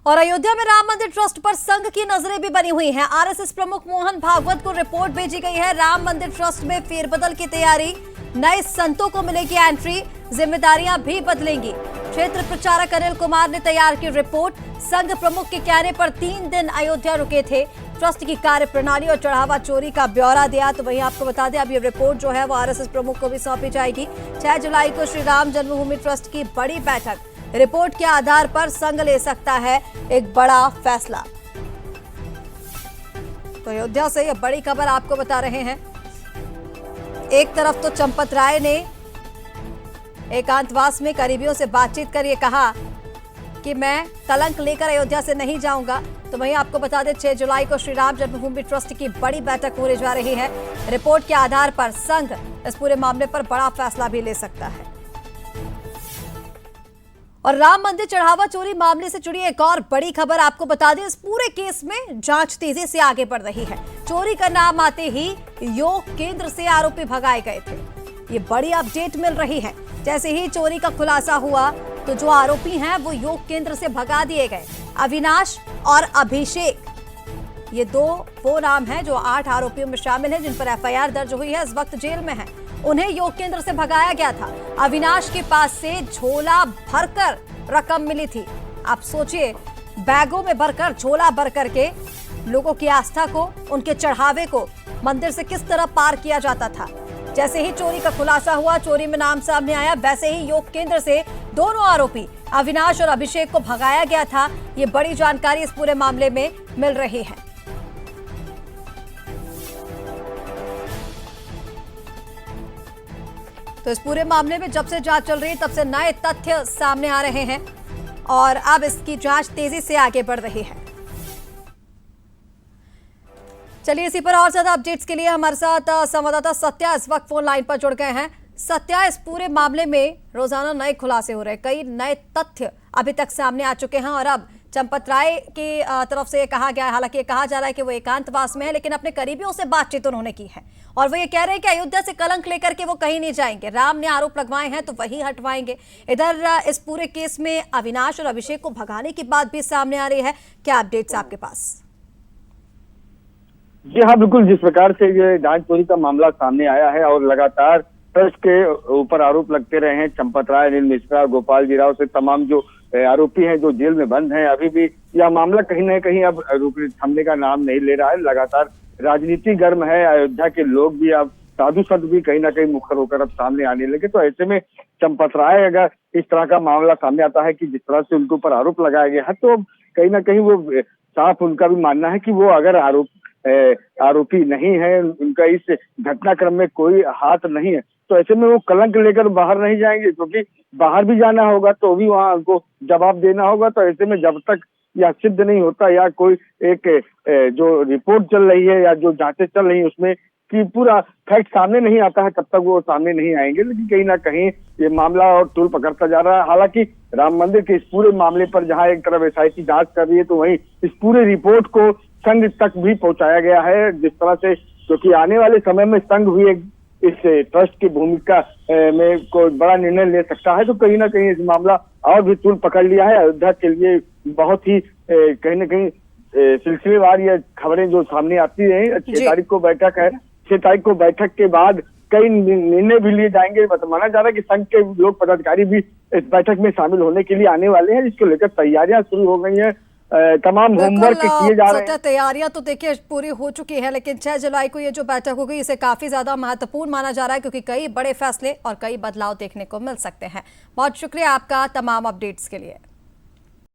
और अयोध्या में राम मंदिर ट्रस्ट पर संघ की नजरें भी बनी हुई हैं। आरएसएस प्रमुख मोहन भागवत को रिपोर्ट भेजी गई है। राम मंदिर ट्रस्ट में फेरबदल की तैयारी, नए संतों को मिलेगी एंट्री, जिम्मेदारियां भी बदलेंगी। क्षेत्र प्रचारक अनिल कुमार ने तैयार की रिपोर्ट। संघ प्रमुख के कहने पर 3 दिन अयोध्या रुके थे। ट्रस्ट की कार्य प्रणाली और चढ़ावा चोरी का ब्यौरा दिया। तो वहीं आपको बता दें, अब ये रिपोर्ट जो है वो आरएसएस प्रमुख को भी सौंपी जाएगी। 6 जुलाई को श्री राम जन्मभूमि ट्रस्ट की बड़ी बैठक, रिपोर्ट के आधार पर संघ ले सकता है एक बड़ा फैसला। तो अयोध्या से यह बड़ी खबर आपको बता रहे हैं। एक तरफ तो चंपत राय ने एकांतवास में करीबियों से बातचीत कर ये कहा कि मैं कलंक लेकर अयोध्या से नहीं जाऊंगा। तो वहीं आपको बता दें, 6 जुलाई को श्री राम जन्मभूमि ट्रस्ट की बड़ी बैठक होने जा रही है। रिपोर्ट के आधार पर संघ इस पूरे मामले पर बड़ा फैसला भी ले सकता है। और राम मंदिर चढ़ावा चोरी मामले से जुड़ी एक और बड़ी खबर आपको बता दें। इस पूरे केस में जांच तेजी से आगे बढ़ रही है। चोरी का नाम आते ही योग केंद्र से आरोपी भगाए गए थे। ये बड़ी अपडेट मिल रही है। जैसे ही चोरी का खुलासा हुआ तो जो आरोपी हैं वो योग केंद्र से भगा दिए गए। अविनाश और अभिषेक, ये वो नाम हैं जो 8 आरोपियों में शामिल हैं, जिन पर एफआईआर दर्ज हुई है, इस वक्त जेल में है। उन्हें योग केंद्र से भगाया गया था। अविनाश के पास से झोला भरकर रकम मिली थी। आप सोचिए, बैगों में भरकर, झोला भर करके लोगों की आस्था को, उनके चढ़ावे को मंदिर से किस तरह पार किया जाता था। जैसे ही चोरी का खुलासा हुआ, चोरी में नाम सामने आया, वैसे ही योग केंद्र से दोनों आरोपी अविनाश और अभिषेक को भगाया गया था। ये बड़ी जानकारी इस पूरे मामले में मिल रही है। तो इस पूरे मामले में जब से जांच चल रही है, तब से नए तथ्य सामने आ रहे हैं और अब इसकी जांच तेजी से आगे बढ़ रही है। चलिए, इसी पर और ज्यादा अपडेट्स के लिए हमारे साथ संवाददाता सत्या इस वक्त फोन लाइन पर जुड़ गए हैं। सत्या, इस पूरे मामले में रोजाना नए खुलासे हो रहे हैं, कई नए तथ्य अभी तक सामने आ चुके हैं और अब चंपत राय की तरफ से कहा गया है, हालांकि ये कहा जा रहा है कि वो एकांतवास में है, लेकिन अपने करीबियों से बातचीत उन्होंने की है और वो ये कह रहे हैं कि अयोध्या से कलंक लेकर के वो कहीं नहीं जाएंगे। राम ने आरोप लगवाए हैं तो वही हटवाएंगे। इधर इस पूरे केस में अविनाश और अभिषेक को भगाने की बात भी सामने आ रही है। क्या अपडेट्स आपके पास? जी हाँ, बिल्कुल। जिस प्रकार से ये जांच चोरी का मामला सामने आया है और लगातार ट्रस्ट के ऊपर आरोप लगते रहे हैं, चंपत राय, अनिल मिश्रा, गोपाल जी राव से तमाम जो आरोपी हैं जो जेल में बंद हैं, अभी भी यह मामला कहीं न कहीं अब थमने का नाम नहीं ले रहा है। लगातार राजनीति गर्म है। अयोध्या के लोग भी, अब साधु संत भी कहीं ना कहीं मुखर होकर अब सामने आने लगे। तो ऐसे में चंपत राय अगर इस तरह का मामला सामने आता है कि जिस तरह से उनके ऊपर आरोप लगाया गया है, तो कहीं ना कहीं वो साफ उनका भी मानना है कि वो अगर आरोपी नहीं है, उनका इस घटनाक्रम में कोई हाथ नहीं है, तो ऐसे में वो कलंक लेकर बाहर नहीं जाएंगे, क्योंकि बाहर भी जाना होगा तो भी वहां उनको जवाब देना होगा। तो ऐसे में जब तक यह सिद्ध नहीं होता या कोई एक जो रिपोर्ट चल रही है या जो जांचें चल रही है उसमें कि पूरा फैक्ट सामने नहीं आता है, तब तक वो सामने नहीं आएंगे। लेकिन कहीं ना कहीं ये मामला और तूल पकड़ता जा रहा है। हालांकि राम मंदिर के इस पूरे मामले पर जहां एक तरफ एसआईटी जांच कर रही है, तो वहीं इस पूरे रिपोर्ट को संघ तक भी पहुंचाया गया है। जिस तरह से, क्योंकि आने वाले समय में संघ भी एक इस ट्रस्ट की भूमिका में कोई बड़ा निर्णय ले सकता है। तो कहीं ना कहीं इस मामला और भी तूल पकड़ लिया है। अयोध्या के लिए बहुत ही कहीं ना कहीं सिलसिलेवार ये खबरें जो सामने आती रही। 6 तारीख को बैठक है। 6 तारीख को बैठक के बाद कई निर्णय भी लिए जाएंगे। माना जा रहा है कि संघ के लोग पदाधिकारी भी इस बैठक में शामिल होने के लिए आने वाले हैं, जिसको लेकर तैयारियां शुरू हो गई हैं। तमाम होमवर्क किए जा रहे हैं। तैयारियां तो देखिए पूरी हो चुकी है, लेकिन 6 जुलाई को ये जो बैठक होगी इसे काफी ज्यादा महत्वपूर्ण माना जा रहा है, क्योंकि कई बड़े फैसले और कई बदलाव देखने को मिल सकते हैं। बहुत शुक्रिया आपका तमाम अपडेट्स के लिए।